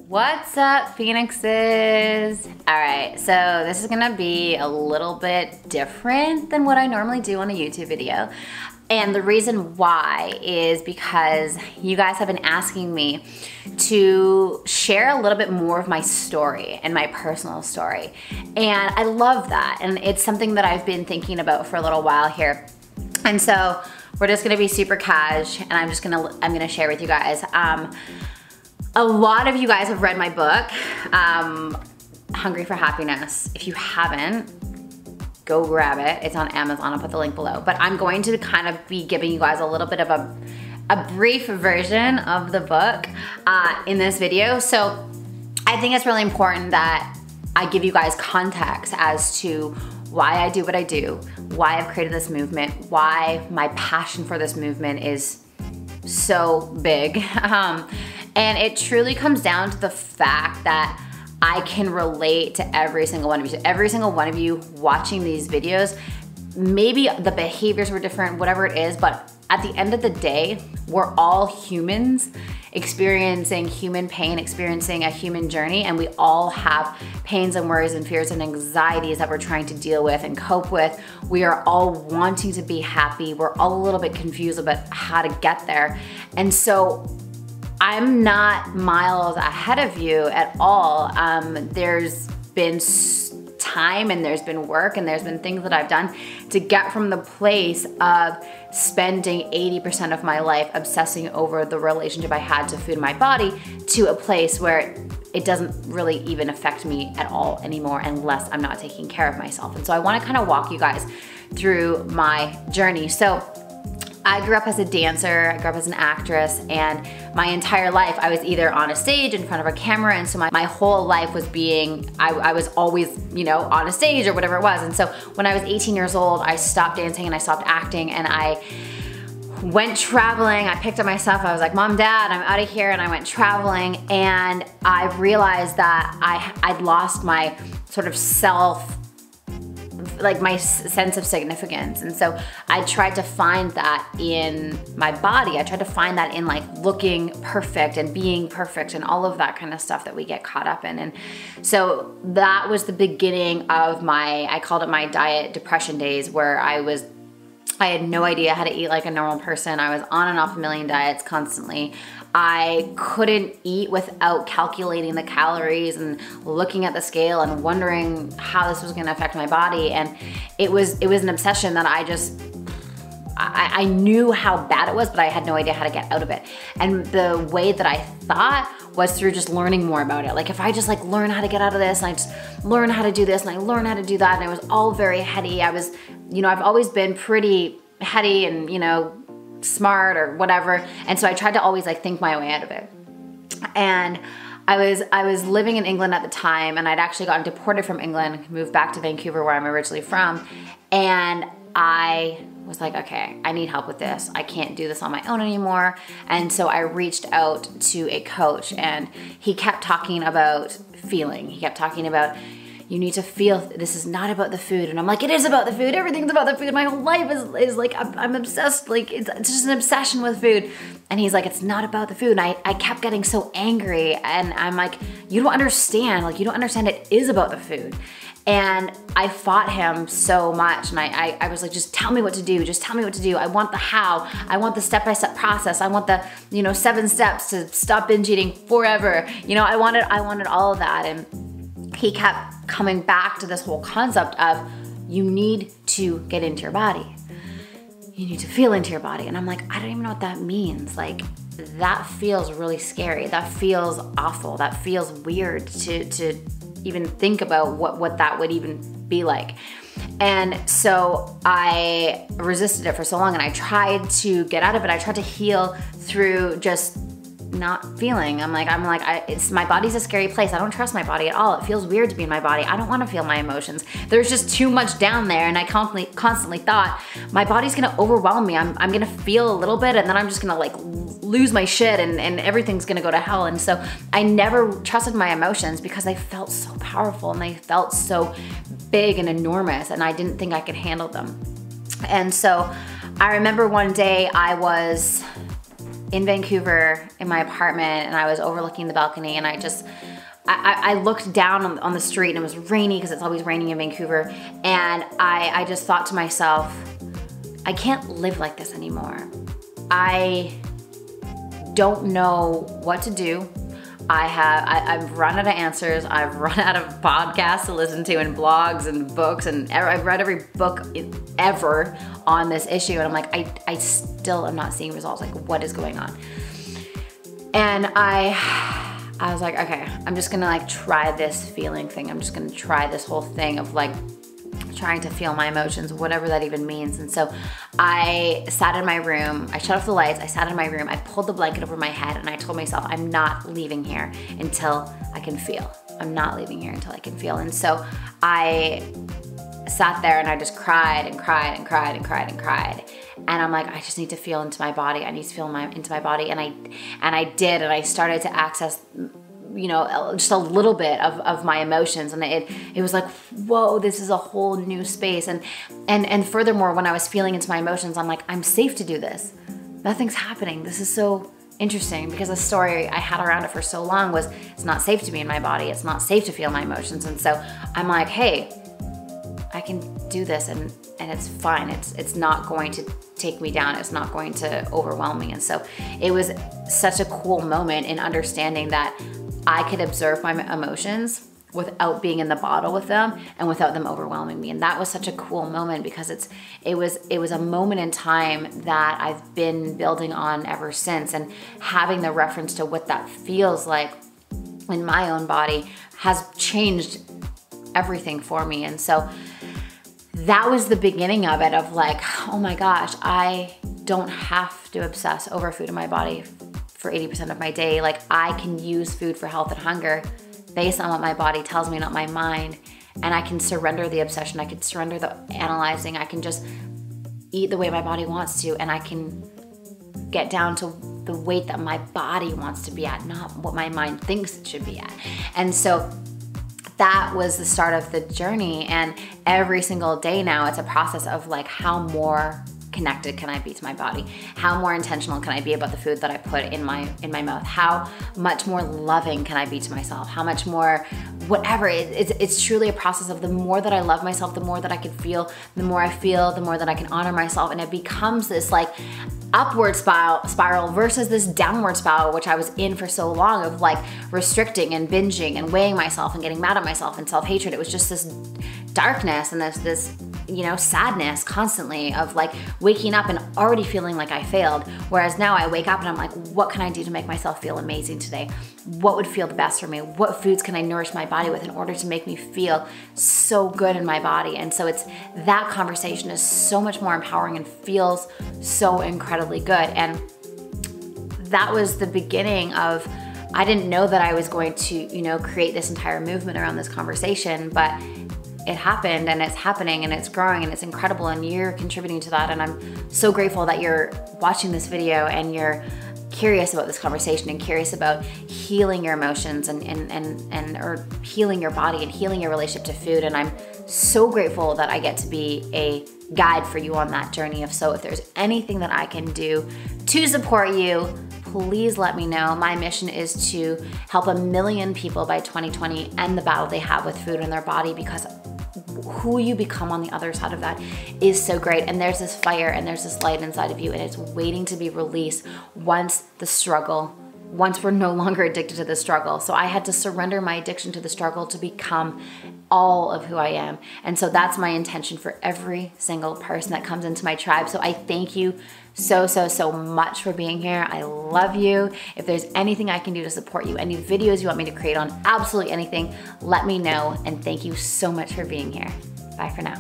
What's up, Phoenixes? All right, so this is gonna be a little bit different than what I normally do on a YouTube video. And the reason why is because you guys have been asking me to share a little bit more of my story and my personal story. And I love that. And it's something that I've been thinking about for a little while here. And so we're just gonna be super cash, and I'm gonna share with you guys. A lot of you guys have read my book, Hungry for Happiness. If you haven't, go grab it. It's on Amazon. I'll put the link below. But I'm going to kind of be giving you guys a little bit of a brief version of the book in this video. So I think it's really important that I give you guys context as to why I do what I do, why I've created this movement, why my passion for this movement is so big. And it truly comes down to the fact that I can relate to every single one of you. So every single one of you watching these videos, maybe the behaviors were different, whatever it is, but at the end of the day, we're all humans experiencing human pain, experiencing a human journey, and we all have pains and worries and fears and anxieties that we're trying to deal with and cope with. We are all wanting to be happy. We're all a little bit confused about how to get there. And so I'm not miles ahead of you at all. There's been time and there's been work and there's been things that I've done to get from the place of spending 80% of my life obsessing over the relationship I had to food in my body to a place where it doesn't really even affect me at all anymore unless I'm not taking care of myself. And so I wanna kind of walk you guys through my journey. So I grew up as a dancer, I grew up as an actress, and my entire life I was either on a stage in front of a camera, and so my whole life was I was always, you know, on a stage or whatever it was. And so when I was 18 years old, I stopped dancing and I stopped acting, and I went traveling. I picked up my stuff, I was like, Mom, Dad, I'm out of here, and I went traveling, and I realized that I'd lost my sort of my sense of significance. And so I tried to find that in my body. I tried to find that in like looking perfect and being perfect and all of that kind of stuff that we get caught up in. And so that was the beginning of I called it my diet depression days, where I had no idea how to eat like a normal person. I was on and off a million diets constantly. I couldn't eat without calculating the calories and looking at the scale and wondering how this was gonna affect my body. And it was an obsession that I knew how bad it was, but I had no idea how to get out of it. And the way that I thought was through just learning more about it. Like if I just like learn how to get out of this, and I just learn how to do this, and I learn how to do that, and it was all very heady. I was, you know, I've always been pretty heady and, you know, smart or whatever. And so I tried to always like think my way out of it. And I was living in England at the time, and I'd actually gotten deported from England, moved back to Vancouver where I'm originally from. And I was like, okay, I need help with this. I can't do this on my own anymore. And so I reached out to a coach, and he kept talking about feeling. He kept talking about, you need to feel, this is not about the food. And I'm like, it is about the food. Everything's about the food. My whole life is like, I'm obsessed. Like it's just an obsession with food. And he's like, it's not about the food. And I kept getting so angry, and I'm like, you don't understand. Like you don't understand, it is about the food. And I fought him so much. And I was like, just tell me what to do. Just tell me what to do. I want the how. I want the step-by-step process. I want the, you know, 7 steps to stop binge eating forever. You know, I wanted all of that. And he kept coming back to this whole concept of, you need to get into your body. You need to feel into your body. And I'm like, I don't even know what that means. Like, that feels really scary. That feels awful. That feels weird to even think about what that would even be like. And so I resisted it for so long, and I tried to get out of it. I tried to heal through just not feeling. I'm like, it's my body's a scary place. I don't trust my body at all. It feels weird to be in my body. I don't want to feel my emotions. There's just too much down there. And I constantly thought, my body's gonna overwhelm me. I'm gonna feel a little bit, and then I'm just gonna like lose my shit, and everything's gonna go to hell. And so I never trusted my emotions because they felt so powerful and they felt so big and enormous, and I didn't think I could handle them. And so I remember one day I was in Vancouver in my apartment, and I was overlooking the balcony, and I looked down on the street, and it was rainy because it's always raining in Vancouver. And I just thought to myself, I can't live like this anymore. I don't know what to do. I've run out of answers. I've run out of podcasts to listen to and blogs and books, and I've read every book ever on this issue. And I'm like, I still am not seeing results. Like, what is going on? And I was like, okay, I'm just gonna like try this feeling thing. I'm just gonna try this whole thing of like trying to feel my emotions, whatever that even means. And so I sat in my room, I shut off the lights, I sat in my room, I pulled the blanket over my head, and I told myself, I'm not leaving here until I can feel. I'm not leaving here until I can feel. And so I sat there and I just cried and cried and cried and cried and cried. And I'm like, I just need to feel into my body. I need to feel into my body. And I did, and I started to access, you know, just a little bit of my emotions. And it was like, whoa, this is a whole new space. And furthermore, when I was feeling into my emotions, I'm like, I'm safe to do this. Nothing's happening. This is so interesting, because the story I had around it for so long was, it's not safe to be in my body. It's not safe to feel my emotions. And so I'm like, hey, I can do this, and it's fine. It's not going to take me down. It's not going to overwhelm me. And so it was such a cool moment in understanding that I could observe my emotions without being in the bottle with them and without them overwhelming me. And that was such a cool moment, because it was a moment in time that I've been building on ever since, and having the reference to what that feels like in my own body has changed everything for me. And so that was the beginning of it, of like, oh my gosh, I don't have to obsess over food in my body for 80% of my day. Like, I can use food for health and hunger based on what my body tells me, not my mind. And I can surrender the obsession. I can surrender the analyzing. I can just eat the way my body wants to, and I can get down to the weight that my body wants to be at, not what my mind thinks it should be at. And so that was the start of the journey. And every single day now, it's a process of like, how more connected can I be to my body? How more intentional can I be about the food that I put in my mouth? How much more loving can I be to myself? How much more, whatever. It's truly a process of, the more that I love myself, the more that I can feel, the more I feel, the more that I can honor myself. And it becomes this like upward spiral versus this downward spiral, which I was in for so long, of like restricting and binging and weighing myself and getting mad at myself and self-hatred. It was just this darkness and this you know, sadness constantly of like waking up and already feeling like I failed. Whereas now I wake up and I'm like, what can I do to make myself feel amazing today? What would feel the best for me? What foods can I nourish my body with in order to make me feel so good in my body? And so it's, that conversation is so much more empowering and feels so incredibly good. And that was the beginning of, I didn't know that I was going to, you know, create this entire movement around this conversation, but it happened and it's happening and it's growing and it's incredible, and you're contributing to that. And I'm so grateful that you're watching this video and you're curious about this conversation and curious about healing your emotions and or healing your body and healing your relationship to food. And I'm so grateful that I get to be a guide for you on that journey. So if there's anything that I can do to support you, please let me know. My mission is to help 1 million people by 2020 end the battle they have with food in their body, because who you become on the other side of that is so great. And there's this fire and there's this light inside of you, and it's waiting to be released once we're no longer addicted to the struggle. So I had to surrender my addiction to the struggle to become all of who I am. And so that's my intention for every single person that comes into my tribe. So I thank you so much for being here. I love you. If there's anything I can do to support you, any videos you want me to create on absolutely anything, let me know. And thank you so much for being here. Bye for now.